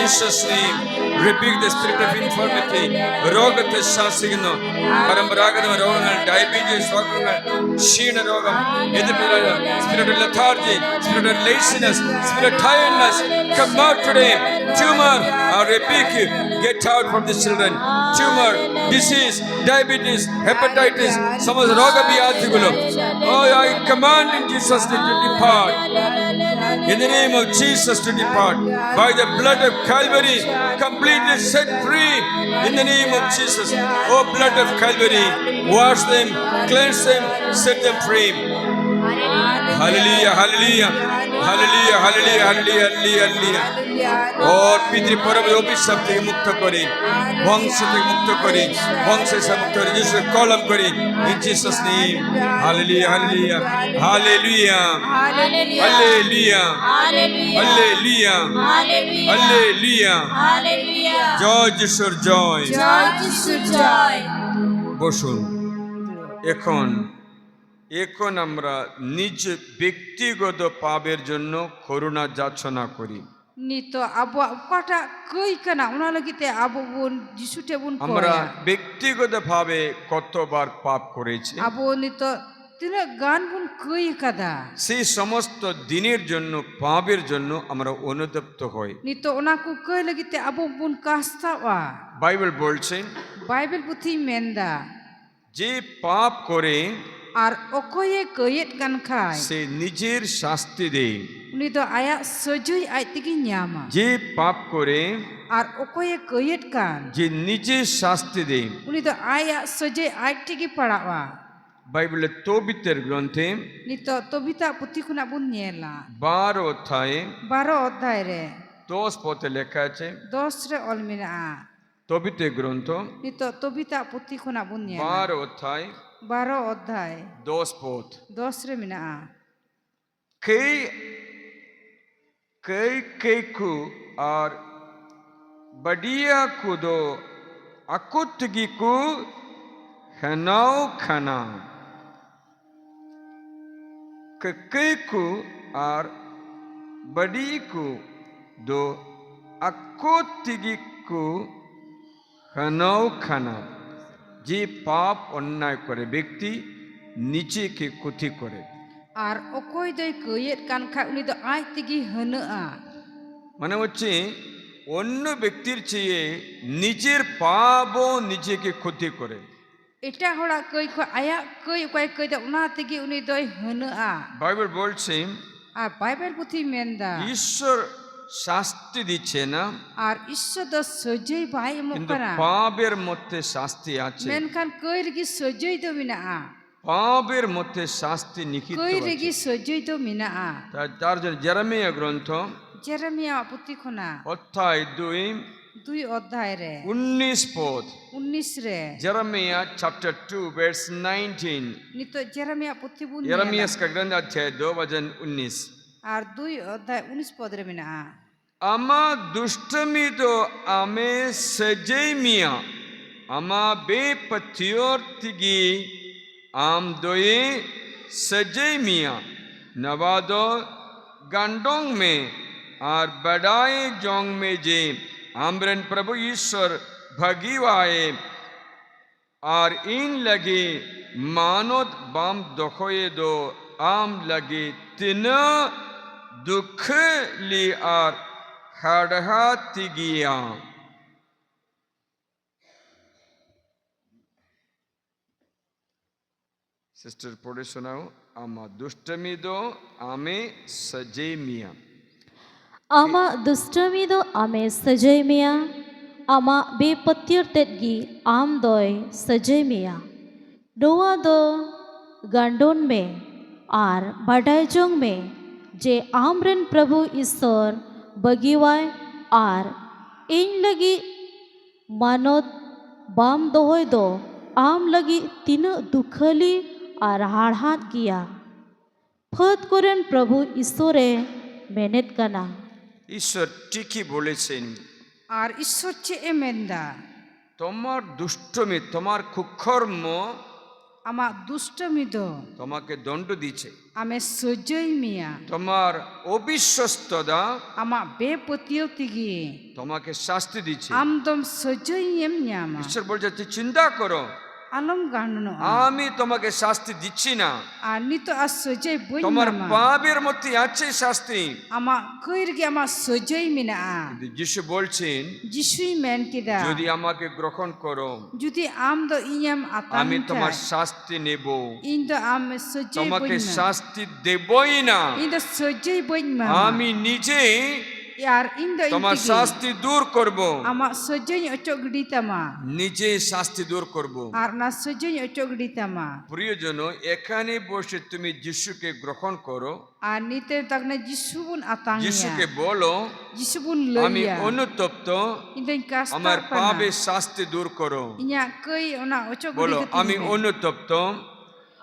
Jesus name rebuke the spirit of infirmity. രോഗത്തെ ശാസിക്കുന്നു. പരമ്പരാഗത രോഗങ്ങൾ, ഡയബറ്റീസ് രോഗങ്ങൾ, ക്ഷീണരോഗം, spirit of lethargy, spirit of laziness, spirit of tiredness, come out today. Tumor, I rebuke you. Get out from the children. Tumor, disease, diabetes, hepatitis, some of the rogavyadhigulu. Oh, I command in Jesus' name to depart. In the name of Jesus to depart. By the blood of Calvary, completely set free. In the name of Jesus. Oh, blood of Calvary, wash them, cleanse them, set them free. Hallelujah, hallelujah, hallelujah, hallelujah, hallelujah, hallelujah. और पितृ परम अभिशाप থেকে মুক্ত করে, বংশ থেকে মুক্ত করে, বংশের মুক্ত করে, যিশু কলম করে, in Jesus name. Hallelujah, hallelujah, hallelujah, hallelujah, hallelujah, hallelujah, hallelujah. জয় যিশুর জয়, জয় যিশুর জয়। বসুন। এখন আমরা নিজ ব্যক্তিগত পাপের জন্য করুণা যাচনা করি। Nito abo kata koi kana una lagite abo bun jisute bun koya. আমরা ব্যক্তিগতভাবে কতবার পাপ করেছি? Abo nito tina gan bun koi kada. সেই সমস্ত দিনের জন্য পাপের জন্য আমরা অনুতপ্ত হই। Nito ona ku koi lagite abo bun kasta wa. Bible বলছে, Bible puthi menda. যে পাপ করে আর okoye koyet kan khai. সে নিজের শাস্তি দেয়। Uni do aya sojui ai tigi nyama. যে পাপ করে আর okoye koyet kan. যে নিজের শাস্তি দেয়। Uni do aya sojui ai tigi padawa. বাইবেলের তবিতের গ্রন্থে Nito tobita puthi kuna bun nyela. 12 অধ্যায়ে 12 অধ্যায় রে 10 পদে লেখা আছে। 10 রে অলমিনা তবিতের গ্রন্থ nito tobita puthi kuna bun nyela. 12 অধ্যায় 12 অধ্যায় 10 পদ। 10 রে mina कई को और बढ़िया को दो अकुतगी को हनाओ खाना। कई को और बड़ी को दो अकुतगी को हनाओ खाना। যে পাপ অন্যায় করে ব্যক্তি নিজেকে ক্ষতি করে। আর অকই দই কইয়েত কান খা উনি তো আই তিগি হনআ মানে হচ্ছে অন্য ব্যক্তির চেয়ে নিজের পাপও নিজেকে ক্ষতি করে। এটা হলা কই কো আয়া কই কই কই দা উনা তিগি উনি দই হনআ। বাইবেল বলছে আর বাইবেল পুথি মেন্দা ঈশ্বর শাস্তি দিচ্ছে না, আর ঈশ্বর দ সজই ভাই কিন্তু মুকরা পাপের মধ্যে শাস্তি আছে। মেনখান কই রিগি সজই তো মিনা পাপের মধ্যে শাস্তি নিহিত কই আছে। রিগি সজই তো মিনা তার জন্য জেরেমিয়া গ্রন্থ জেরেমিয়া পুথি খনা অধ্যায় 2 অধ্যায় রে 19 পদ। 19 রে Jeremiah chapter 2 verse 19। নিতো জেরেমিয়া পুথি বুন यिर्मयाह का ग्रंथ अध्याय 2 वचन 19। আর 2 অধ্যায় 19 পদ রে মিনা ama दुष्टमी तो आमे सजय मिया ama बेपथियोर तिगी आम दोए सजय मिया नवादो गंडोंग में और बड़ाए जोंग में जे आमरन प्रभु ईश्वर भगीवाए और इन लगे मानोद बाम दोखोए दो आम लगे तीन दुख ली और हड़हा तिगिया। सिस्टर पढ़े सुनाओ। आमा दुष्टमी दो आमे सजे मिया। आमा दुष्टमी दो आमे सजे मिया आमा बेपत्यर तेगी आम दोय सजे मिया डोआ दो गांडोन में आर बाडायजोंग में जे आमरन प्रभु ईश्वर बगीवाय आर इन लगी मानोत बाम दोहोय दो आम लगी तीन दुखली और हाड़हात किया फत करें प्रभु ईश्वरे मेहनत करना। ईश्वर टीकी बोले सेन আর ঈশ্বর চে এমেন্দা তোমার দুষ্টমি তোমার কুকর্ম ama dustami do তোমাকে দণ্ড দিচ্ছে, ame sojoi mia তোমার অবিশ্বস্ততা ama be potio tigi তোমাকে শাস্তি দিচ্ছে। am dom sojoi em nyama ঈশ্বর বলছে তুই চিন্তা করো, alom ganuno আমি তোমাকে শাস্তি দিচ্ছি না, ani to as sojoi boy তোমার mama পাপের মধ্যে আছে শাস্তি। ama koir gi ama sojoi mina কিন্তু যিশু বলছেন jisui men kida যদি আমাকে গ্রহণ করো judi am do inyam আমি atang তোমার শাস্তি নেব, in do am sojoi boy তোমাকে ma শাস্তি দেবই না, in do sojoi boy ma আমি নিজে yar in do তোমার intigi শাস্তি দূর করব, ama sojoi ochok gidi tama নিজে শাস্তি দূর করব। আর না sojoi ochok gidi tama প্রিয়জন, এখানে বসে তুমি যিশুকে গ্রহণ করো, আর নিতে তাকনা যিশুবুন atang যিশুকে ya বলো যিশুবun আমি loya অনুতপ্ত, indai kasta আমার pana পাপের শাস্তি দূর করো। inya koi ona ochok বলো gidi আমি অনুতপ্ত,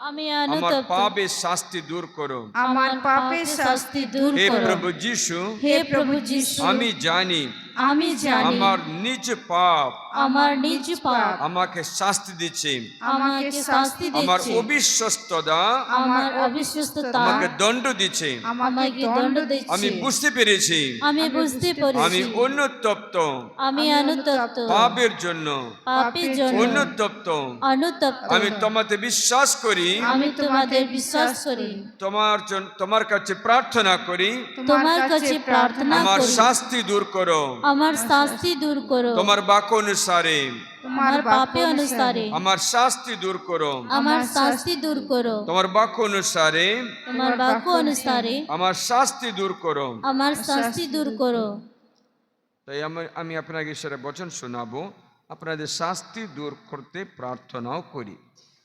আমি আমার অনুতপ্ত, পাপের শাস্তি দূর করো। আমার পাপের শাস্তি দূর হে করো প্রভু যিশু, হে প্রভু যিশু আমি জানি আমি জানি আমার নিজ পাপ আমার নিজ পাপ আমাকে শাস্তি দিচ্ছে, আমাকে শাস্তি আমার দিচ্ছে অবিশ্বস্ততা আমার অবিশ্বস্ততা আমাকে দণ্ড দিচ্ছে। আমাকে দণ্ড দিচ্ছে আমি বুঝতে পেরেছি আমি বুঝতে আমি পেরেছি অনুতপ্ত, আমি অনুতপ্ত, পাপের জন্য পাপের জন্য অনুতপ্ত। অনুতপ্ত, আমি তোমাতে বিশ্বাস করি, আমি তোমাদের বিশ্বাস করি, তোমার কাছে প্রার্থনা করি, তোমার কাছে প্রার্থনা আমার করি, শাস্তি দূর করো, আমার শাস্তি দূর করো, তোমার বাক্য অনুসারে আমার পাপে অনুসারে আমার শাস্তি দূর করো, আমার শাস্তি দূর করো, তোমার বাক্য অনুসারে তোমার বাক্য অনুসারে আমার শাস্তি দূর করো। আমার শাস্তি দূর করো। তাই আমি আপনাকে ঈশ্বরের বচন শোনাবো, আপনাদের শাস্তি দূর করতে প্রার্থনাও করি।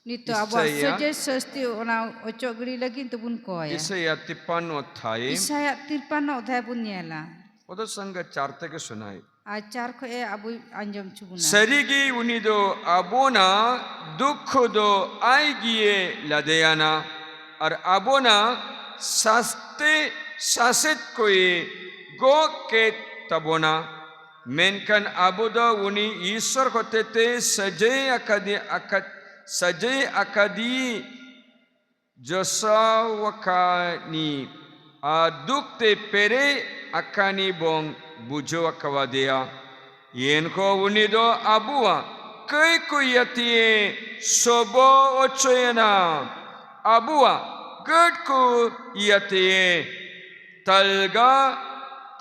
নিতো আবার সজে শাস্তি ওনা ochok gidi lagi tubun koya Isaiah 53 অধ্যায়ে Isaya 53 অধ্যায় bun nyala ওদের সঙ্গে 4 থেকে শোনাই। acar ko e abu anjom chubuna Sarigi unido abona dukhudo aigie ladeana ar abona saste saset koe go ke tabona menkan abuda uni ishwar hotete sajay akadi josawakani adukte pere akani bong bujo akawadea yenko unido abua kei kuyatie sobo ochoyena abua gedku yatie talga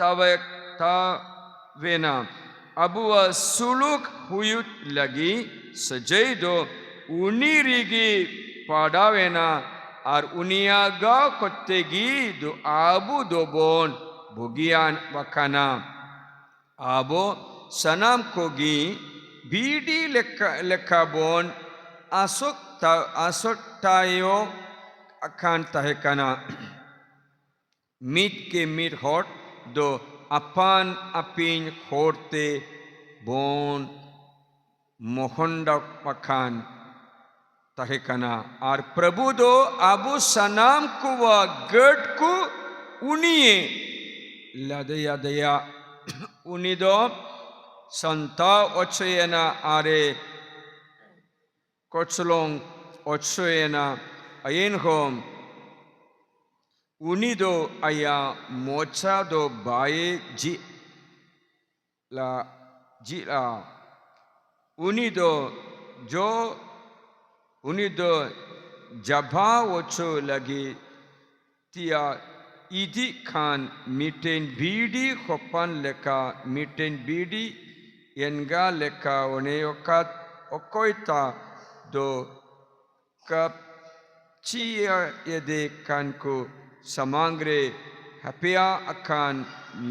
tawekta vena abua suluk huyut lagi sajaido unirigi padavena ar uniaga kottegi do abu dobon bugian wakana abo sanam kogi bidi lekabon asok tayo akan tahekana mit ke mit hot do apan apin horte bon mohonda pakan tahekana ar prabhu do abu sanam kuwa gad ku uniye ladaya daya unido santa ochoyena are kochlong ochoyena ayenhom unido aya mocha do bae ji la unido jabha ocho lagi tia idi khan miten bidi hopan leka miten bidi yenga leka oneokat okoita do kapchia yede kanku samangre hapia akan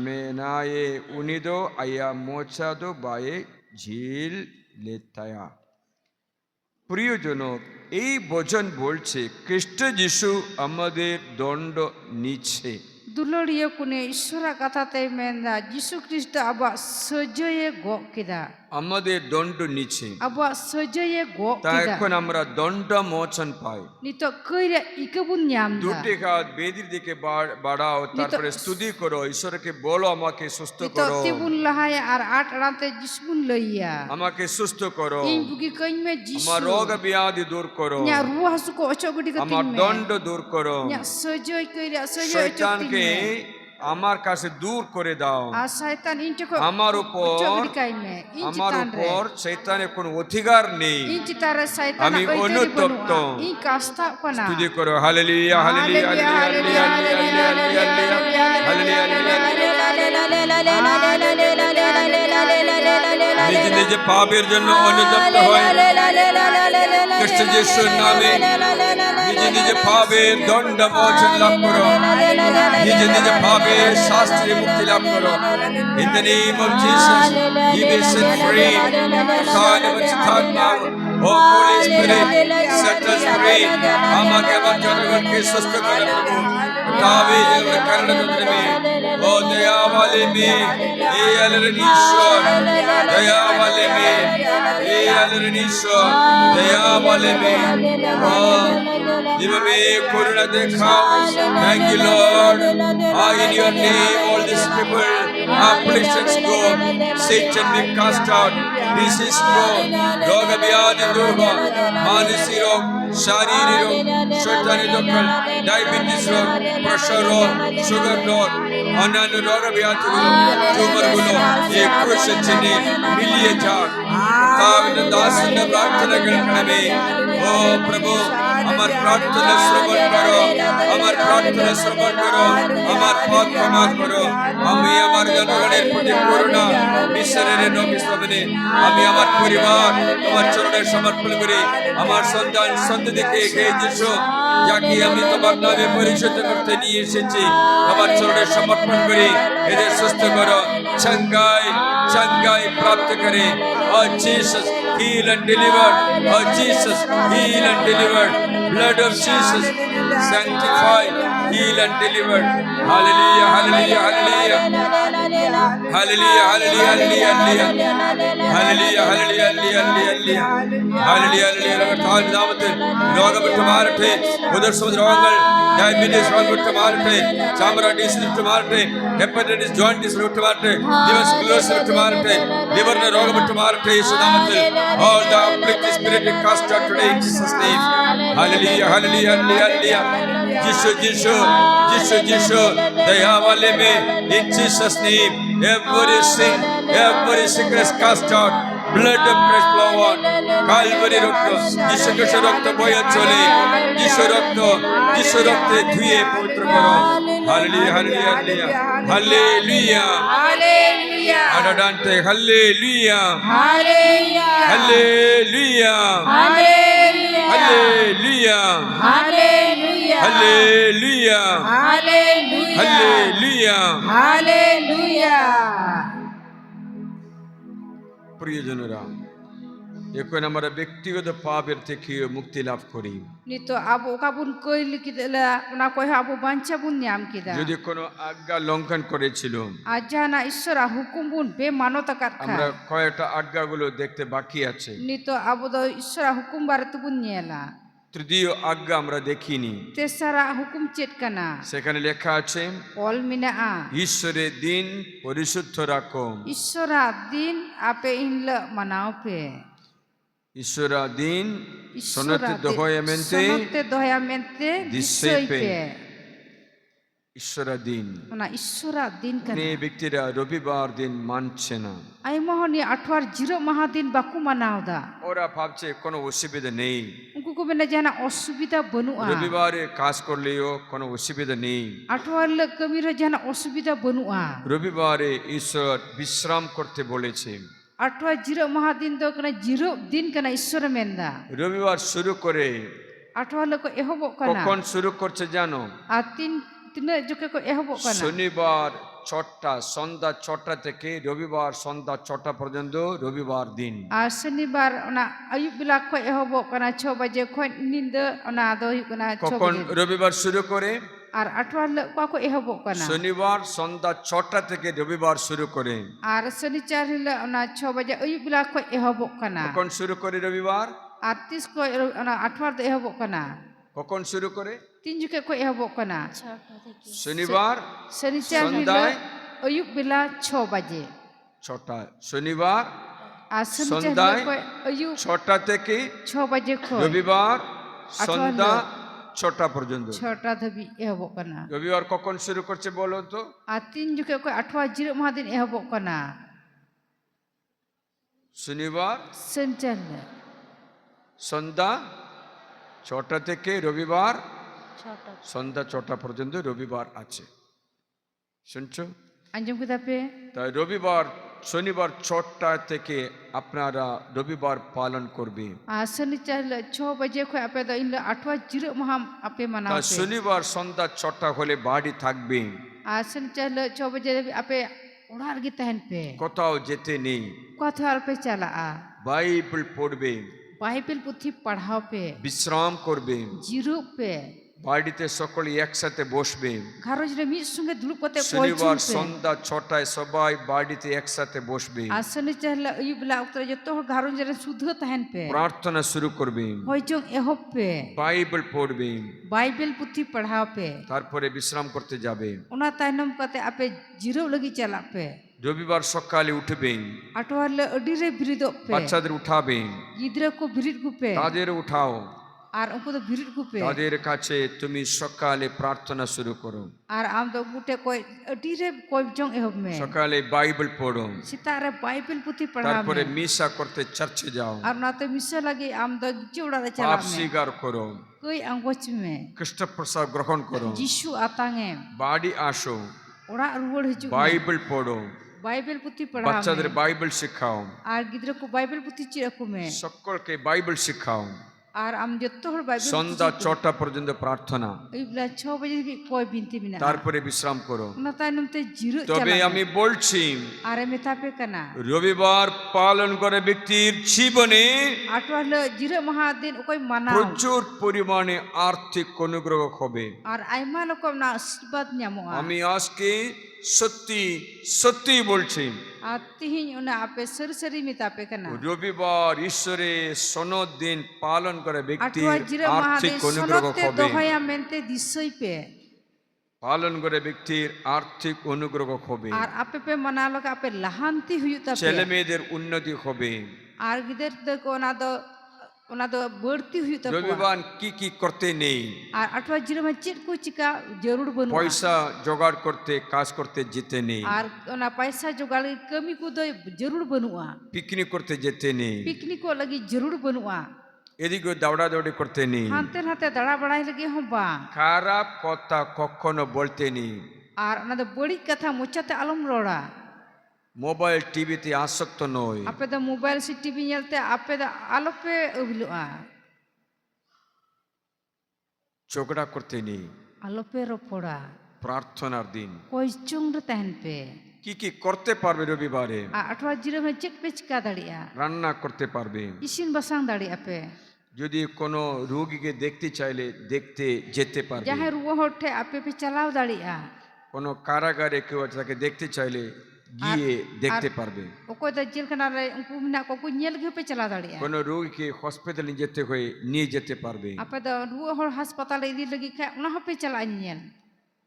menaye unido aya mocha do baye ঝিল লেতায়া। প্রিয়জনক, এই বচন বলছে খ্রিস্ট যিশু আমাদের দণ্ড নিচ্ছে। Dulorio kune Ishwara kathate menda Jisu Kristo aba sojoye go kida আমাদের দণ্ড নিচ্ছে, Abuat saja ye gok তা kita. এখন আমরা দণ্ড মোচন পাই। Nito kaya ikabun nyam দুটি da. হাত বেদির দিকে বাড়াও, তারপরে স্তুতি করো, ঈশ্বরকে বলো আমাকে সুস্থ Nito করো, tibun lahaya ar at rante jisbun loya. আমাকে সুস্থ করো, In bugi kain me jisu. আমার রোগ ব্যাধি দূর করো, Nya ruah suko ocho gudi আমার kating me. দণ্ড দূর করো, Nya saja kaya saja ocho শয়তানকে ting me. আমার কাছে দূর করে দাও, আর শয়তান ইনচে কো আমার উপর কাইমে আমার উপর শয়তানের কোনো অধিকার নেই, ইনচে তার শয়তান আমি অনুতপ্ত। ই কাস্তা কোনা স্তুতি করো, hallelujah hallelujah hallelujah hallelujah hallelujah. নিজ নিজ পাপের জন্য অনুতপ্ত হয় খ্রিস্ট যিশুর নামে, নিজ নিজ পাপের দণ্ড মোচন লাভ করো, নিজ নিজ পাপের শাস্তি মুক্তি লাভ করো। In the name of Jesus, you be set free. Oh Holy Spirit, set us free. আমাকে আমার জনগণকে সুস্থ করে প্রভু, তাবিজ করণ করবে। ও দয়া वाले में ए अलरणीश्वर, दया वाले में ए अलरणीश्वर, दया वाले में जिनमें करुणा देखाओ। Thank you Lord. In your name all these people afflictions go, Satan be cast out, disease go, रोग व्याधि दूर हो, मानसिक रोग, शारीरिक रोग, शैतानी दखल, डायबिटीज रोग, प्रेशर रोग, शुगर रोग, अन्य रोग व्याधि ट्यूमर गुलो ये क्रूस चिन्ह मिलिए जाग। ताविद दास ने प्रार्थना करने ओ प्रभु আমার প্রার্থনা শ্রবণ করো, আমার প্রার্থনা শ্রবণ করো, আমার পাপ ক্ষমা করো। আমি আমার জনগণের প্রতি করুণা মিশনের নবিস্তবনে আমি আমার পরিবার তোমার চরণে সমর্পণ করি। আমার সন্তান সন্ততিকে হে যিশু, যাকে আমি তোমার নামে পরিশুদ্ধ করতে নিয়ে এসেছি, আমার চরণে সমর্পণ করি। এদের সুস্থ করো, চঙ্গাই প্রাপ্ত করে। Oh Jesus, heal and deliver. Oh Jesus, heal and deliver. Blood of Jesus, sanctify, heal and deliver. Hallelujah, hallelujah, hallelujah. Hallelujah, hallelujah, hallelujah, hallelujah. Hallelujah, hallelujah, hallelujah, hallelujah. Hallelujah, hallelujah. താൻ നാമത്തിൽ രോഗം മാറട്ടെ, ഉദർശ രോഗങ്ങൾ, ഡയബറ്റീസ് രോഗം മാറട്ടെ, ചാമറ disease മാറട്ടെ, hepatitis ജോയിന്റിസ് മാറട്ടെ, liver sclerosis മാറട്ടെ, ലിവറിന്റെ രോഗം മാറട്ടെ യേശു നാമത്തിൽ. All the afflicted spirit be cast out today in Jesus name. Hallelujah, hallelujah, hallelujah. Jesus, दया वाले में in Jesus name, every sin, every sickness cast out. Blood of Christ flow on. Calvary রক্ত, যিশু খ্রিস্টের রক্ত বয়ে চলে, যিশু রক্তে ধুয়ে পবিত্র করো। হালেলুয়া, হালেলুয়া, হালেলুয়া, হালেলুয়া, আডাডান্তে hallelujah, hallelujah, hallelujah, hallelujah, hallelujah, hallelujah, hallelujah, hallelujah. প্রিয়জনেরা, এখন আমরা ব্যক্তিগত পাপের থেকে মুক্তি লাভ করি। Nito abo kabun koili kita la na koi abo bancha bun nyam kita. যদি কোনো আজ্ঞা লঙ্ঘন করেছিল, Ajana ishara hukum bun be manota আমরা katka. কয়েকটা আজ্ঞাগুলো দেখতে বাকি আছে। Nito abo do ishara hukum baratu bun nyela. তৃতীয় আজ্ঞা আমরা দেখিনি, Tesara hukum chet kana. সেখানে লেখা আছে Ol mina a. ঈশ্বরের দিন পরিশুদ্ধ রাখো। Ishara din ape inla manau pe. ঈশ্বরা দিন Ishara sonote doyamente disoi pe। pe. ঈশ্বরা দিন Ona ishara din kana. এই ব্যক্তিরা রবিবার দিন মানছে না, Ay mohoni atwar jiro mahadin baku manau da. ওরা ভাবছে কোনো অসুবিধা নেই, Unku ko bena jana osubida banua. রবিবারে কাজ করলেও কোনো অসুবিধা নেই, Atwar le kamira jana osubida banua. রবিবারে ঈশ্বর বিশ্রাম করতে বলেছে। Atwa jiro mahadin do kana jiro din kana ishara menda. রবিবার শুরু করে Atwa le ko ehobok kana. কখন শুরু করছে জানো? Atin tina juga ko ehobok kana. শনিবার ছটা সন্ধ্যা 6টা থেকে রবিবার সন্ধ্যা 6টা পর্যন্ত রবিবার দিন। আর শনিবার ওনা আয়ুব বেলা খoj ehobok kana 6 baje khoj ninda ona do huyuk kana 6 কখন baje রবিবার শুরু করে? আর আঠওয়ার ক ehobok kana শনিবার সন্ধ্যা 6টা থেকে রবিবার শুরু করে। আর শনিচার hila ona 6 baje ayub beলা khoj ehobok kana কখন শুরু করে রবিবার? আর tis khoj ona আঠওয়ার do ehobok kana কখন শুরু করে? tin juke khoj ehobok kana শনিবার শনিচার hila সন্ধ্যায় ayub beলা 6 baje 6টা শনিবার আর শনিচার সন্ধ্যায় hila khoj ayub 6টা থেকে 6 baje khoj রবিবার সন্ধ্যা 6টা পর্যন্ত। 6টা dhabi ehobok kana রবিবার কখন শুরু করছে বলো তো? আর tin juke khoj আঠওয়া জিরো মহাদিন ehobok kana শনিবার শনিচার সন্ধ্যা 6টা থেকে রবিবার সন্ধ্যা 6টা পর্যন্ত রবিবার আছে। শুনছো? anjum kita pe তাই রবিবার শনিবার 6টা থেকে আপনারা রবিবার পালন করবে। শনিচার 6 baje khoj ape do inla আঠওয়া জিরো মহা ape mana তা শনিবার সন্ধ্যা 6টা হলে বাড়ি থাকবে, আর শনিচার 6 baje ape orar gi tahen pe কোথাও যেতে নেই, kothal pe chala a Bible পড়বে, বাইবেল পুথি পড়াও pe বিশ্রাম করবে, জিরো pe বাড়িতে সকলে একসাথে বসবে। ঘরজ রে মিট সঙ্গে দুলুপ কতে শনিবার কইছুন pe সন্ধ্যা 6টায় সবাই বাড়িতে একসাথে বসবে, আর শনিচার ayub bela oktre joto ঘরজ রে শুদ্ধ tahen pe প্রার্থনা শুরু করবে, hojong ehop pe বাইবেল পড়বে, বাইবেল পুথি পড়াও pe তারপরে বিশ্রাম করতে যাবে। ona tainam kate ape zero lagi chala pe রবিবার সকালে উঠবে, আঠওয়ার আডি রে বিরিদ pe বাচ্চাদের উঠাবে, গিদ্রা কো বিরিদ গুপে তাদের উঠাও, আর উনকো তো বিরিদ গুপে তাদের কাছে তুমি সকালে প্রার্থনা শুরু করো, আর আম তো গুটে কই আডি রে কই জং ehop me সকালে বাইবেল পড়ো, সিতারে বাইবেল পুথি পড়া তারপরে me মিশা করতে চার্চে যাও, আর নাতে মিশে লাগি আম তো চিউড়া রে পাপ চালা me স্বীকার করো, কই আঙ্গোচ me খ্রিস্ট প্রসাদ গ্রহণ করো, যিশু আতাঙে বাড়ি আসো, ওড়া রুড় হিজু বাইবেল পড়ো, বাইবেল পুথি পড়া বাচ্চাদের বাইবেল শেখাও, আর গিদ্রা কো বাইবেল পুথি চিরাকু me সকলকে বাইবেল শেখাও। আর আম যত হর বাইবেল সন্ধ্যা 6টা পর্যন্ত প্রার্থনা, এই বলা 6 বাজে বি কই বিনতি বিনা তারপরে বিশ্রাম করো। না তাই নমতে জিরো তবে চালা আমি বলছি আর আমি তাপে কানা রবিবার পালন করে ব্যক্তির জীবনে আটওয়াল জিরো মহাদিন ওকই মানাও প্রচুর পরিমাণে আর্থিক অনুগ্রহ হবে। আর আইমা রকম না আশীর্বাদ ᱧᱟᱢᱚᱜᱼᱟ আমি আজকে সত্যি সত্যি বলছি, আর তিহিন ওনা আপে সরি সরি মিতাপে কানা রবিবার ঈশ্বরের সনদ দিন পালন করে ব্যক্তির আটওয়া জিরো আর্থিক মহাদিন অনুগ্রহ সনতে হবে। দহয়া মেনতে দিসই পে পালন করে ব্যক্তির আর্থিক অনুগ্রহ হবে, আর আপে পে মানালক আপে লাহান্তি হুয়ু তাপে ছেলে মেয়েদের উন্নতি হবে। আর গিদের দেখো ওনা দো বড়তি হুয়ু তাপে রবিবার কি কি করতে নেই, আর আটওয়া জিরো মা চেট কো চিকা জরুর বনু পয়সা জোগাড় করতে কাজ করতে যেতে নেই, আর ওনা পয়সা জোগাড় কমি কো দই জরুর বনুয়া পিকনিক করতে যেতে নেই, পিকনিক কো লাগি জরুর বনুয়া এদিকে দৌড়াদৌড়ি করতে নেই, হাতে হাতে দাঁড়া বাড়াই লাগি হম বা খারাপ কথা কখনো বলতে নেই, আর ওনা দো বড়ি কথা মোচাতে আলম রোড়া মোবাইল টিভিতে আসক্ত নয়, আপে দো মোবাইল সে টিভি ñelte আপে দো আলোপে অভিলুয়া ঝগড়া করতে নেই। আলোপে রপড়া প্রার্থনার দিন কই চুং রে তাহেন পে কি কি করতে পারবে রবিবারে? আর আটওয়া জিরো মে চেক পে চিকা দাঁড়িয়া রান্না করতে পারবে, ইসিন বাসাং দাঁড়িয়া পে যদি কোনো রোগীকে দেখতে চাইলে দেখতে যেতে পারবে, যাহে রুয়া হঠে আপে পে চালাও দাঁড়িয়া কোনো কারাগারে কেউ আছে তাকে দেখতে চাইলে গিয়ে দেখতে পারবে, ওকই দা জেলখানা রে উনকু মিনা কো কো ñel গে পে চালা দাঁড়িয়া কোনো রোগীকে হসপিটালে যেতে হয়ে নিয়ে যেতে পারবে। আপে দো রুয়া হর হাসপাতালে ইদি লাগি খা ওনা হপে চালা ñel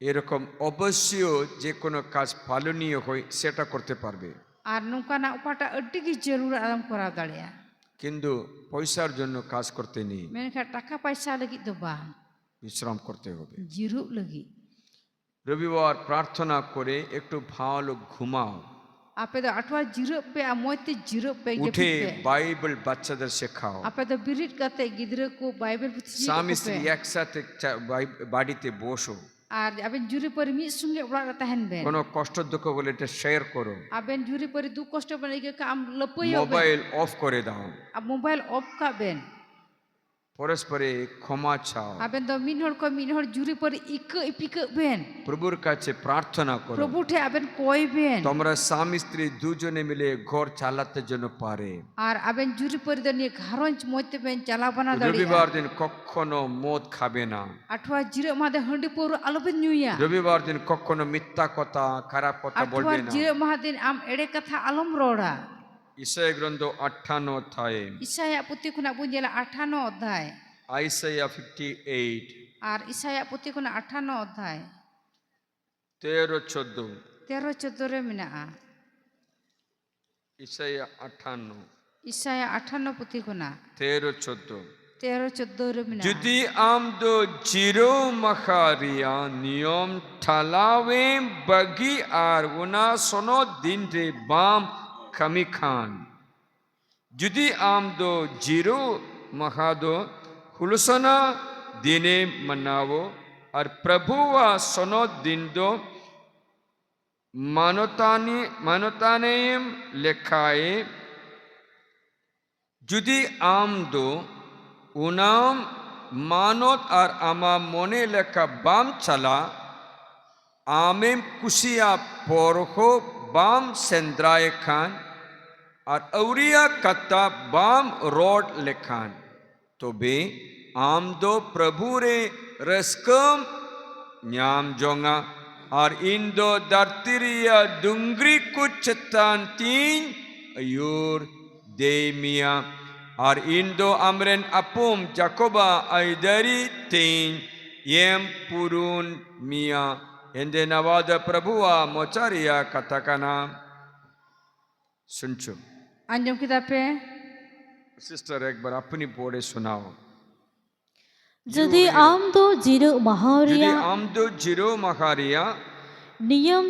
এরকম অবশ্যই যে কোনো কাজ পালনীয় হয় সেটা করতে পারবে, আর নৌকানা উপাটা আড্ডি কি জরুর আরাম করা দাঁড়িয়া কিন্তু পয়সার জন্য কাজ করতে নেই, মেনখা টাকা পয়সা লাগি তো বা বিশ্রাম করতে হবে। জিরু লাগি রবিবার প্রার্থনা করে একটু ভালো ঘুমাও, আপে দো আটওয়া জিরো পে আমতে জিরো পে উঠে বাইবেল বাচ্চাদের শেখাও, আপে দো বিরিট কাতে গিদ্রে কো বাইবেল পুথি স্বামী স্ত্রী একসাথে বাড়িতে বসো, আর আবেন জুরি পরি মি সঙ্গে ওড়া তাহেন বেন কোনো কষ্ট দুঃখ বলে এটা শেয়ার করো, আবেন জুরি পরি দু কষ্ট বনে কে কাম লপই হবে মোবাইল অফ করে দাও, আব মোবাইল অফ কাবেন পরস্পরে ক্ষমা চাও, aben do min hor ko min hor juri por ik ipik ben প্রভুর কাছে প্রার্থনা করো prabhu the aben koi ben তোমরা স্বামী স্ত্রী দুজনে মিলে ঘর চালাতে জন্য পারে। আর aben juri por do ni gharonj moite ben chala bana dali রবিবার দিন কখনো মদ খাবে না, athwa jire made handi por aloben nyuya রবিবার দিন কখনো মিথ্যা কথা খারাপ কথা athwa বলবে না। jire mahadin am ede katha alom roda Isaiah গ্রন্থ 58 অধ্যায়ে, Isaya puti kuna bunjela 58 অধ্যায় আইসাইয়া 58 আর ইসায়া পুতি kuna 58 অধ্যায় 13-14, 13-14 re menaa Isaiah 58 Isaya 58 puti kuna 13-14। 13-14 re menaa যদি আমদো জিরো মাখারিয়া নিয়ম ঠালাওয়ে বগি আর উনা সোনো দিন রে বাম খামি খান, যদি আমদো জিরো মাখাদো হুলসনা দিনে মনাও আর প্রভুয়া সোনো দিন দো মানতানেম লেখায়ে, যদি আমদো উনাম মানত আর আমা মনে লেখা বাম চালা আমেম কুশিয়া পরহ বাম সেন্দ্রায় খান আর আউরিয়া কাতা বাম রোড লেখান, তবে আমদো প্রভুরে রসকম ᱧᱟᱢ ᱡᱚᱝᱟ আর ইন্দো দার্তিরিয়া ডুঙ্গরি কুচতান তিন আয়ুর দেমিয়া আর ইন্দো আমরেন আপুম জাকোবা আইদারি তিন এম পুরুন মিয়া এন্দে নওয়াদ প্রভুয়া মোচারিয়া কাতাকানা। শুনছো anjom kita pe সিস্টার একবার আপনি পড়ে শোনাও। যদি আমদো জিরো যদি মাহারিয়া আমদো জিরো মাখারিয়া নিয়ম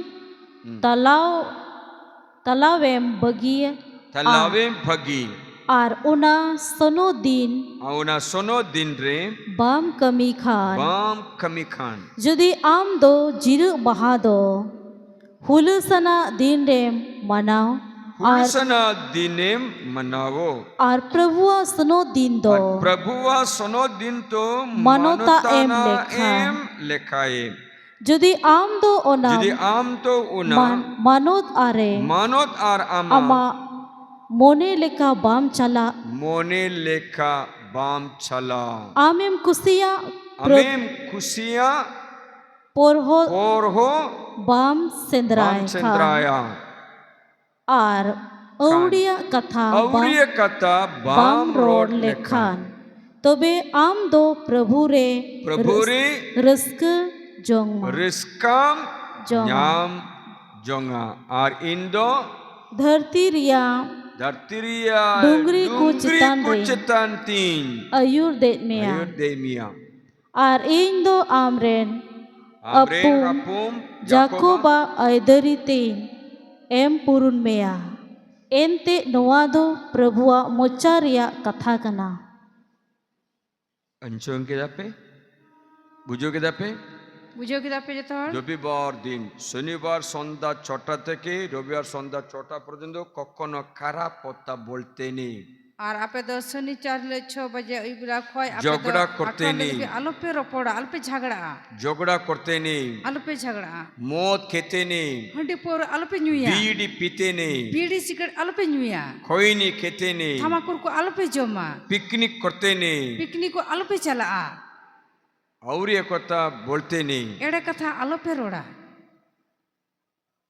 তালাওয়েম বগিয়ে তালাবে ভগি আর ওনা সোনো দিন আউনা সোনো দিন রে বাম কমি খান, বাম কমি খান, যদি আমদো জিরো বাহাদো হুলসনা দিন রে মানাও আর হুলসনা দিনেম মনাও আর প্রভুয়া সোনো দিন দো আর প্রভুয়া সোনো দিন তো মানতা এম মানতানা লেখা। এম লেখায়ে, যদি আমদো ওনা যদি আম তো উনা মানত আরে মানত আর আমা মনে লেখা বাম চালা মনে লেখা বাম ছালা আমেম কুসিয়া আমেম খুশিয়া পরহ পরহ বাম বাম সেন্দ্রায় খান সেন্দ্রায়া আর ঔড়িয়া কথা আউরিয়া কাতা বাম বাম রোড রোড লেখান, লেখান, তবে আমদো প্রভুরে প্রভুরে রস্ক জং রিস্কাম জং ᱧᱟᱢ জঙ্গা আর ইন্দো ধরতি রিয়া ধরতিরিয়া ডুঙ্গরি কু চিতান রে চিতান তিন আয়ুর দেত মেয়া আয়ুর দেমিয়া আর ইন দো আমরেন আব্রে আপু আপুম জাকোবা আইদারি তিন এম পুরুন মেয়া এনতে নোয়া দো প্রভুয়া মোচা রিয়া কথা কানা। অঞ্চল কে দাপে বুঝো কে দাপে bujo kita pe jotor রবিবার দিন শনিবার সন্ধ্যা ৬টা থেকে রবিবার সন্ধ্যা ৬টা পর্যন্ত কখনো খারাপ কথা বলতে নেই, আর ape do শনিবার le 6 baje oibra khoi ape ঝগড়া করতে নেই, alope ropoda alope jhagda ঝগড়া করতে নেই, alope jhagda মদ খেতে নেই, handi por alope nyuya বিড়ি পিতে নেই, bidi sigaret alope nyuya খৈনি খেতে নেই, thamakkur ko alope joma picnic করতে নেই, piknik ko alope chala Auria কথা বলতে নেই। ede katha alope roda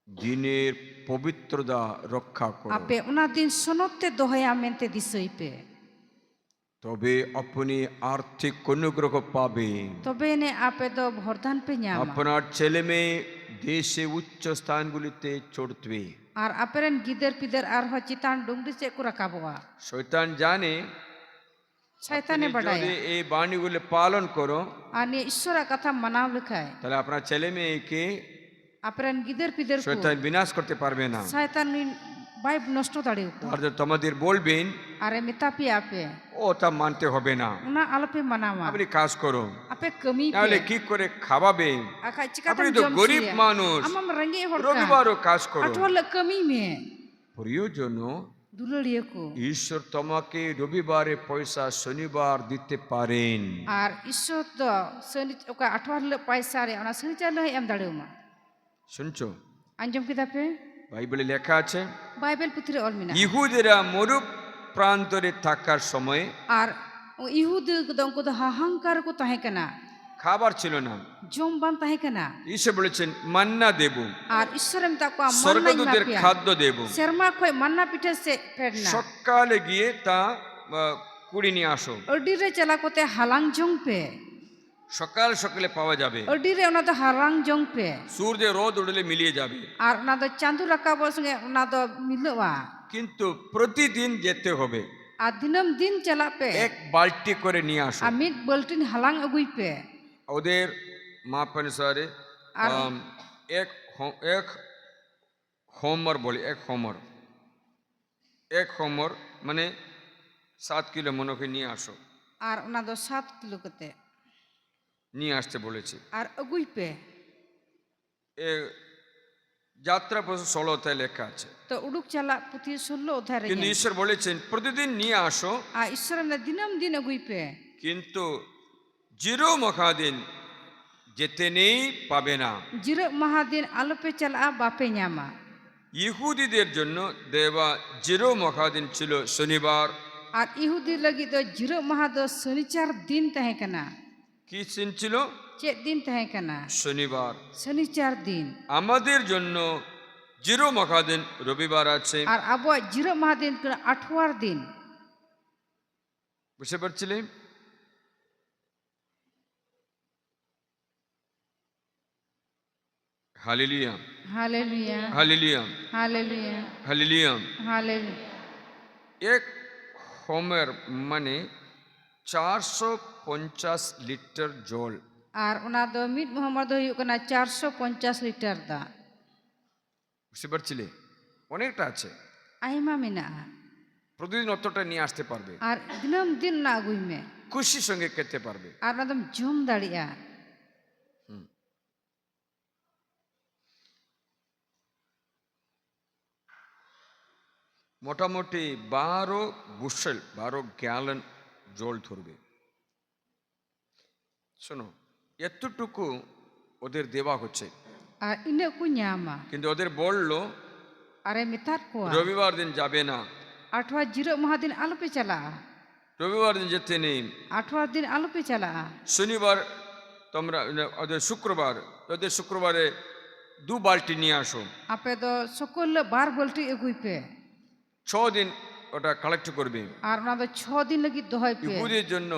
দিনের পবিত্রতা রক্ষা করো, ape una din sonotte dohaya mente disoi pe তবে আপনি আর্থিক অনুগ্রহ পাবে। tobe ne ape do bhordan pe nyama আপনার ছেলে মেয়ে দেশে উচ্চ স্থানগুলিতে চড়বে। আর aperen gider pider ar ho chitan dungri che ku rakaboa শয়তান জানে শয়তানে আপনি বাড়ায় যদি এই বাণীগুলি পালন করো আর নিয়ে ঈশ্বরা কথা মানাও লেখায় তাহলে আপনার ছেলে মেয়েকে আপনার গিদের পিদের শয়তান বিনাশ করতে পারবে না। শয়তান বাইব নষ্ট দাঁড়িয়ে আর যদি তোমাদের বলবেন আরে মিতাপি আপে ওটা মানতে হবে না, উনা আলোপে মানামা আপনি কাজ করো, আপে কমি তাহলে কি করে খাওয়াবে? আকা চিকাতে আপনি তো গরিব মানুষ, আমম রঙ্গে হড়কা রবিবারও কাজ করো। আটওয়াল কমি মে প্রয়োজন দুলাড়িয়া কো ঈশ্বর তোমাকে রবিবারে পয়সা শনিবার দিতে পারেন। আর ঈশ্বর তো শনি ওকা আঠওয়ার লে পয়সা রে ওনা শনিচার লে এম দাড়েউমা শুনছো? আঞ্জম কিদা পে বাইবেলে লেখা আছে বাইবেল পুথিরে অল মিনা ইহুদিরা মরু প্রান্তরে থাকার সময় আর ইহুদি উনকু দো হাহাঙ্কার কো তাহে কানা খাবার ছিল না। জম বান তাহে কানা ঈশ্বর বলেছেন মান্না দেব, আর ঈশ্বর এম তাকো মান্না স্বর্গদূতের ইমা খাদ্য দেব। শর্মা খয় মান্না পিঠে সে ফেরনা সকালে গিয়ে তা কুড়ি নিয়ে আসো, অডি রে চালা কোতে হালাং জং পে সকাল সকালে পাওয়া যাবে। অডি রে ওনা দো হালাং জং পে সূর্য রোদ উঠলে মিলিয়ে যাবে, আর ওনা দো চাঁদু রাকাব সঙ্গে ওনা দো মিলওয়া কিন্তু প্রতিদিন যেতে হবে। আর দিনম দিন চালা পে এক বালতি করে নিয়ে আসো। আমিত বলটিন হালাং আগুই পে ওদের মাপ অনুসারে আর- এক হোমর বলি, এক হোমর মানে 7 কিলো মনে করে নিয়ে আসো, আর ওনা দো 7 কিলো কতে নিয়ে আসতে বলেছে। আর আগুই পে এ যাত্রা পুস্তক 16 লেখা আছে, তো উডুক চালা পুথি 16 অধ্যায় রে কিন্তু ঈশ্বর বলেছেন প্রতিদিন নিয়ে আসো, আর ঈশ্বর না দিনম দিন আগুই পে কিন্তু জিরো মহাদিন যেতে নেই পাবে না। জিরো মহাদিন আলো পে চালা বাপে ᱧামা ইহুদিদের জন্য দেওয়া জিরো মহাদিন ছিল শনিবার। আর ইহুদি লাগি তো জিরো মাহা দো শনিচার দিন তাহে কানা কি দিন ছিল? চেক দিন তাহে কানা শনিবার। শনিচার দিন আমাদের জন্য জিরো মহাদিন রবিবার আছে। আর আবো জিরো মহাদিন আঠওয়ার দিন বুঝতে পারছিলেন? Hallelujah, hallelujah hallelujah, hallelujah hallelujah. Hallelujah এক হোমের মানে 450 লিটার জল। আর ওনা দো মিট মোহাম্মদ হইউক কানা 450 লিটার দা। বুঝতে পারছিলে? অনেকটা আছে, আইমা মিনা প্রতিদিন অতটা নিয়ে আসতে পারবে, আর দিনম দিন না আগুই মে খুশির সঙ্গে খেতে পারবে। আর একদম জম দাড়িয়া মোটামুটি 12 বুশেল 12 গ্যালন জল ধরবে। শোনো, এতটুকু ওদের দেওয়া হচ্ছে, আর ইনে কু ᱧামা কিন্তু ওদের বললো আরে মিতার কোয়া রবিবার দিন যাবে না, আঠওয়া জিরো মহাদিন আলো পে চালা রবিবার দিন যেতে নেই, আঠওয়ার দিন আলো পে চালা শনিবার তোমরা ওদের শুক্রবারে 2 বালতি নিয়ে আসো। আপে তো সকল 12 বলটি এগুই পে 6 দিন ওটা কালেক্ট করবে। আর ওনা তো 6 দিন লাগি দহয় পে ইহুদির জন্য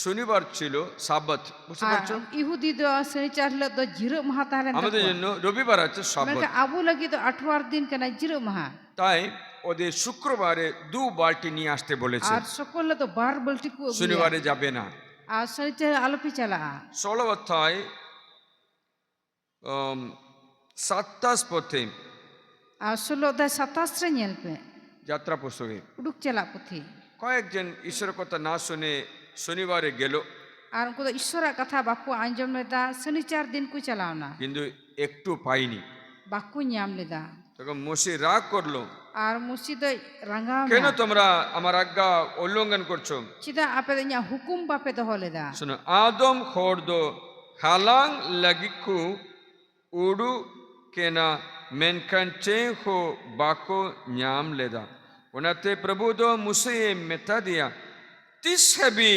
শনিবার ছিল সাব্বাত, বুঝতে আর পারছো? ইহুদি তো শনিচার লে তো জিরো মহা তাহলে আমাদের জন্য রবিবার আছে সাব্বাত। মানে আবু লাগি তো আঠওয়ার দিন কেন জিরো মহা তাই ওদের শুক্রবারে 2 বালতি নিয়ে আসতে বলেছে, আর সকল তো 12 বলটি কু শনিবারে যাবে না। আর শনিচার আলো পে চালা 16 অধ্যায় 27 পথে আর 16 অধ্যায় 27 রে ñেল পে যাত্রা পুস্তকে উডুক চালা পুথি কয়েকজন ঈশ্বরের কথা না শুনে শনিবারে গেল, আর উনকু ঈশ্বরের কথা বাকু আঞ্জম লেদা শনিচার দিন কু চালাও না কিন্তু একটু পাইনি। বাকু ᱧাম লেদা তখন মোশে রাগ করলো, আর মুসিদ রাঙ্গাও কেন না তোমরা আমার আজ্ঞা উল্লঙ্ঘন করছো? চিদা আপে nya হুকুম বাপে দহ লেদা শোনো, আদম খোর্দো হালাং লাগিকু উড়ু কেনা মেনখান চেহো বাকো ᱧাম লেদা। ওনাতে প্রভু দো মুসে মেতা দিয়া তিস হেবি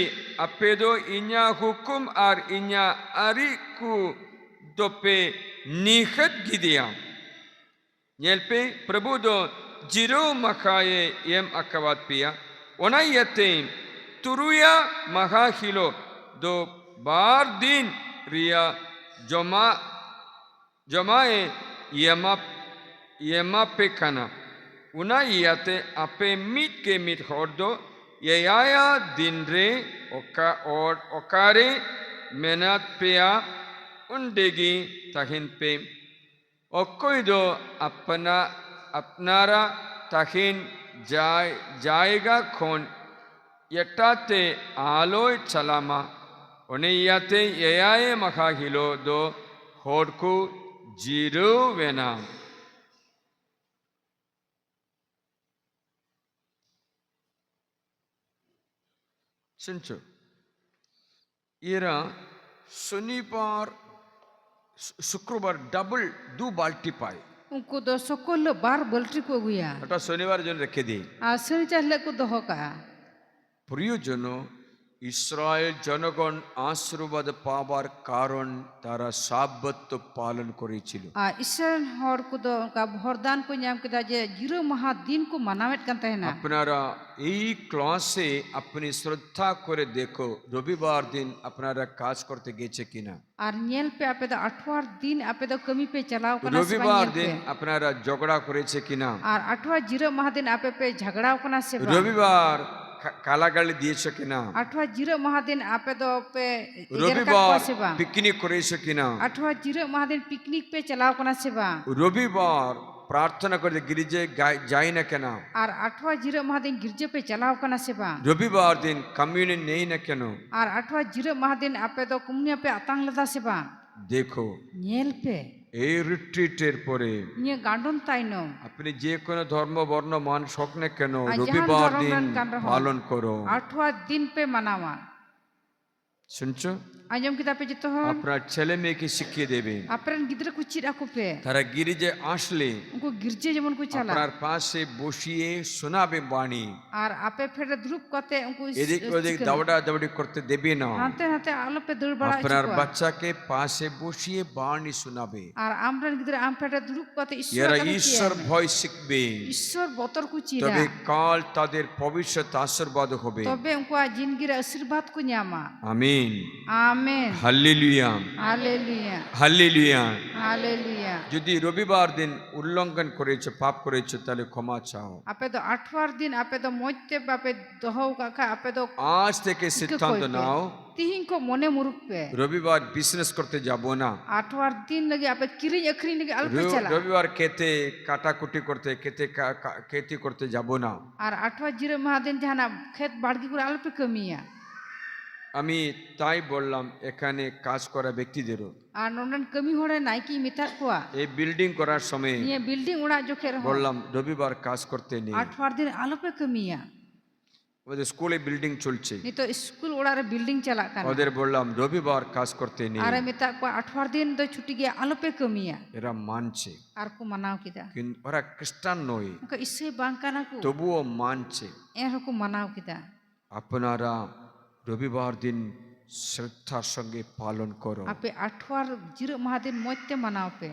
আপে দো ইñা হুকুম আর ইñা আরিকু দোপে নিখত গিদিয়া ñelpe প্রভু দো জিরো মাখায়ে এম আকাবাত পিয়া ওনাইয়াতে তুরুয়া মাখা হিলো দো বার দিন রিয়া জমায়ে ইয়েমা পেখানা উনাইয়াতে আপে মিট কে মিট হর্দো ইয়ায়া দিন রে ওকারে মেনাত পেয়া উন্ডেগি তাহিন পে অকইদো আপনারা তাহিন জায়গা খন এটাতে আলোয় চালামা ওনেয়াতে এয়ায়ে মাখা হিলো দো হোড়কু জিরো বেনা। শুনছো? এরা শনিবার শুক্রবার ডাবল 2 বালতি পায়। Unku do sokol lo bar balti ko aguya. ওটা শনিবারের জন্য রেখে দিই। Asal chahle ko doho ka. প্রিয়জন, ইসরায়েল জনগণ আশীর্বাদ পাবার কারণ তারা সাব্বত পালন করেছিল। Israel hor ko do ka bhordan ko nyam kita je jiro maha din ko manawet kan tahena. আপনারা এই ক্লাসে আপনি শ্রদ্ধা করে দেখো রবিবার দিন আপনারা কাজ করতে গেছে কিনা। Ar nyel pe ape do 8 din ape do kami pe chalao kana se রবিবার nyel দিন pe. আপনারা ঝগড়া করেছে কিনা। Ar 8 jiro maha din ape pe jhagadao kana se ba. রবিবার কালাগালি দিয়েছে কিনা। 8 jiro maha din ape do pe ejer ka রবিবার ko se ba. পিকনিক করেছে কিনা। 8 jiro maha din picnic pe chalao kana se ba. রবিবার প্রার্থনা করে গির্জে যাই না কেন। আর 8 jiro maha din girje pe chalao kana se ba. রবিবার দিন কমিউনিয়ন নেই না কেন। আর 8 jiro maha din ape do kumnia pe atang lada se ba. দেখো Nyel pe এই রিট্রিটের পরে nye gandon taino. আপনি যে কোনো ধর্ম বর্ণ মানুষ হোক না কেন আর রবিবার যাহান দিন ধর্মের গান রাখো। পালন করো। 8 din pe manawa. শুনছো? Anjom kita pe jito hon. আপনার ছেলে মেয়েকে শিখিয়ে দেবে। Apren gidra ku chid aku pe. তারা গিরিজে আসলে Unku girje jemon ku chala. আপনার পাশে বসিয়ে শোনাবে বাণী। আর আপে ফেরে দ্রুপ কতে unku এদিক ওদিক দাওড়া দাওড়ি করতে দেবে না। হাতে হাতে আলো pe dur bada আপনার chukwa. বাচ্চাকে পাশে বসিয়ে বাণী শোনাবে। আর আমরান গিদরা আম ফেরে দ্রুপ কতে ঈশ্বর এরা কানে ঈশ্বর চিয়ানে। ভয় শিখবে। ঈশ্বর বতর ku chira. তবে কাল তাদের ভবিষ্যৎ আশীর্বাদ হবে। তবে unku জিনগির আশীর্বাদ ku nyama. আমিন। Amen. Hallelujah hallelujah hallelujah. Hallelujah. যদি রবিবার দিন উল্লঙ্ঘন করেছো পাপ করেছো তাহলে ক্ষমা চাও। আপে তো 8 দিন আপে তো মইতে আপে দহও কাকা আপে তো আজ থেকে সিদ্ধান্ত নাও তিহিং কো মনে মুরুক পে রবিবার বিজনেস করতে যাব না। 8 দিন লাগি আপে কিরিং আখরিং লাগি আলপে চালা। রবিবার খেতে কাটাকুটি করতে খেতে করতে যাব না। আর 8 জিরো মহাদিন জানা ক্ষেত বাড়গি করে আলপে কমিয়া। আমি তাই বললাম এখানে কাজ করা ব্যক্তিদেরও আর নন্দন কমি হড়ে নাই কি মিতা কোয়া এই বিল্ডিং করার সময় নিয়ে বিল্ডিং উড়া জোখে রহ বললাম রবিবার কাজ করতে নেই। 8 দিন আলপে কমিয়া। ওদের স্কুলে বিল্ডিং চলছে, নি তো স্কুল উড়ারে বিল্ডিং চালা কানা। ওদের বললাম রবিবার কাজ করতে নেই। আরে মিতা কোয়া 8 দিন তো ছুটি গিয়া আলপে কমিয়া। এরা মানছে আর কো মানাও কিদা কিন্তু ওরা খ্রিস্টান নয়, উনকা ইসে বাংকানা কো তবুও মানছে। এর কো মানাও কিদা। আপনারা রবিবার দিন শ্রদ্ধার সঙ্গে পালন করো। আপে 8 জিরো মহাদিন মইতে মানাও পে।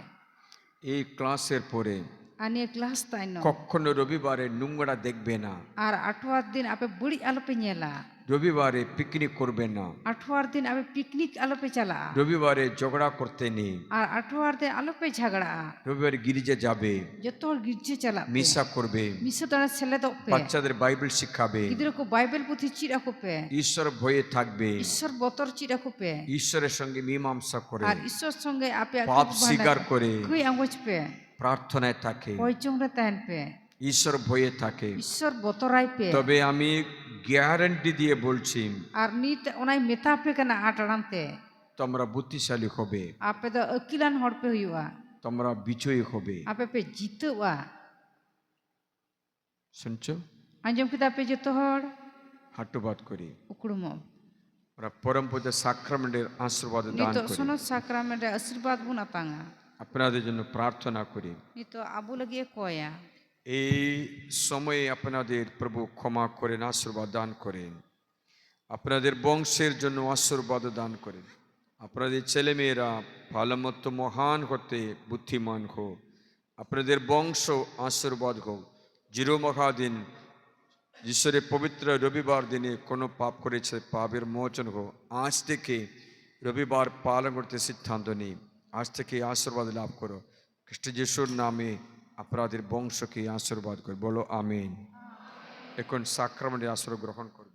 এই ক্লাসের পরে আনিয়ে ক্লাস তাইনো কখনো রবিবারে নোংরা দেখবে না। আর 8 দিন আপে বুড়ি আলপে নেলা। রবিবারে পিকনিক করবে না। 8 দিন আপে পিকনিক আলপে চালা। রবিবারে ঝগড়া করতে নেই। আর 8 দিন আলপে ঝগড়া। রবিবারে গির্জে যাবে, যত গির্জে চালা মিশা করবে, মিশে তোরা ছেলে তো পে বাচ্চাদের বাইবেল শিখাবে, গিদরে কো বাইবেল পুথি চিরা কো পে ঈশ্বর ভয়ে থাকবে, ঈশ্বর বতর চিরা কো পে ঈশ্বরের সঙ্গে মীমাংসা করে, আর ঈশ্বর সঙ্গে আপে পাপ স্বীকার করে, কুই আঙ্গুচ পে প্রার্থনায় থাকে, কইচংরে তাইন পে ঈশ্বর ভয়ে থাকে। ঈশ্বর বতরাই পে। তবে আমি গ্যারান্টি দিয়ে বলছি আর নিত ওনাই মেতা পে কেনা আটাড়ানতে তোমরা বুদ্ধিশালী হবে, আপে তো অকিলান হড় পে হইয়া তোমরা বিজয়ী হবে। আপে পে জিতওয়া। শুনছো? আঞ্জম কিতা পে যত হড় হাট্টুবাদ করি উকুড়ম ওরা পরম পূজা সাক্রামেন্টের আশীর্বাদ দান নিতো করি। সোনো সাক্রামেন্টে আশীর্বাদ বুনা তাঙা আপনাদের জন্য প্রার্থনা করি। নিতো আবু লাগিয়ে কয়া এই সময়ে আপনাদের প্রভু ক্ষমা করেন, আশীর্বাদ দান করেন, আপনাদের বংশের জন্য আশীর্বাদ দান করেন, আপনাদের ছেলেমেয়েরা ভালো মতো মহান হতে বুদ্ধিমান হোক, আপনাদের বংশ আশীর্বাদ হোক। জিরো মহাদিন ঈশ্বরের পবিত্র রবিবার দিনে কোনো পাপ করেছে পাপের মোচন হোক। আজ থেকে রবিবার পালন করতে সিদ্ধান্ত নিই, আজ থেকে আশীর্বাদ লাভ করো। খ্রিস্ট যিশুর নামে আপনাদের বংশকে আশীর্বাদ করে বলো আমিন। এখন সাক্রামেন্টের আশীর্বাদ গ্রহণ করবে।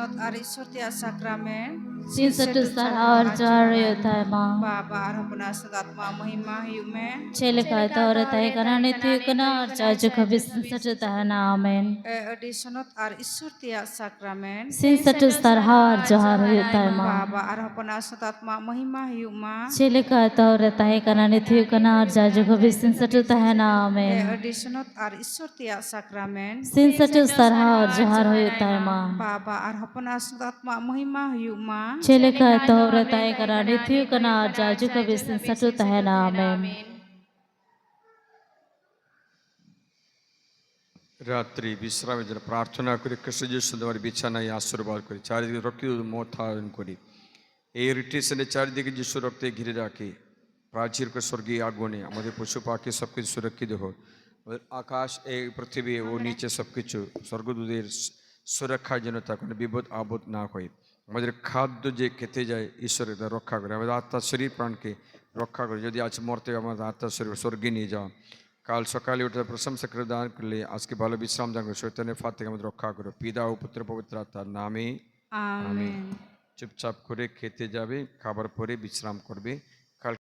Sinsanot ar Isur tiak sakramen. Sinsatus Tarhar Jarayotama. Bapa arah penasat atma mahima hiume. Celika Torata Karani Tukana Jajakabis Sinsatu Tahana Amen. Adisanot ar Isur tiak sakramen. Sinsatus Tarhar Jarayotama. Bapa arah penasat atma mahima hiuma. Celika Torata Karani Tukana Jajakabis Sinsatu Tahana Amen. Adisanot ar Isur tiak sakramen. Sinsatus Tarhar Jarayotama. Bapa arah penasat atma mahima hiuma. Celika Torata Karani Tukana Jajakabis Sinsatu Tahana Amen. রাত্রি বিশ্রামের জন্য প্রার্থনা করি খ্রিস্ট যিশু তোমার বিছানায় আশীর্বাদ করি চারিদিকে রক্ষিত মোথায়ন করি এই রিটেশনে চারিদিকে যিশু রক্তে ঘিরে রাখি প্রাচীর করে স্বর্গীয় আগুনে আমাদের পশু পাখি সব কিছু সুরক্ষিত হোক আমাদের আকাশ এই পৃথিবী ও নিচে সব কিছু স্বর্গদূতের সুরক্ষার জন্য তা কোনো বিপদ আপদ না হয় আমাদের খাদ্য যে খেতে যায় ঈশ্বরের তা রক্ষা করে আমাদের আত্মার শরীর প্রাণকে রক্ষা করে যদি আজ মরতে আমাদের আত্মার শরীর স্বর্গে নিয়ে যাওয়া কাল সকালে উঠে প্রশংসা করে দান করলে আজকে ভালো বিশ্রাম দান করে শৈতানের ফাঁদ থেকে আমাদের রক্ষা করো পিতা ও পুত্র পবিত্র আত্মার নামে Amen. চুপচাপ করে খেতে যাবে খাবার পরে বিশ্রাম করবে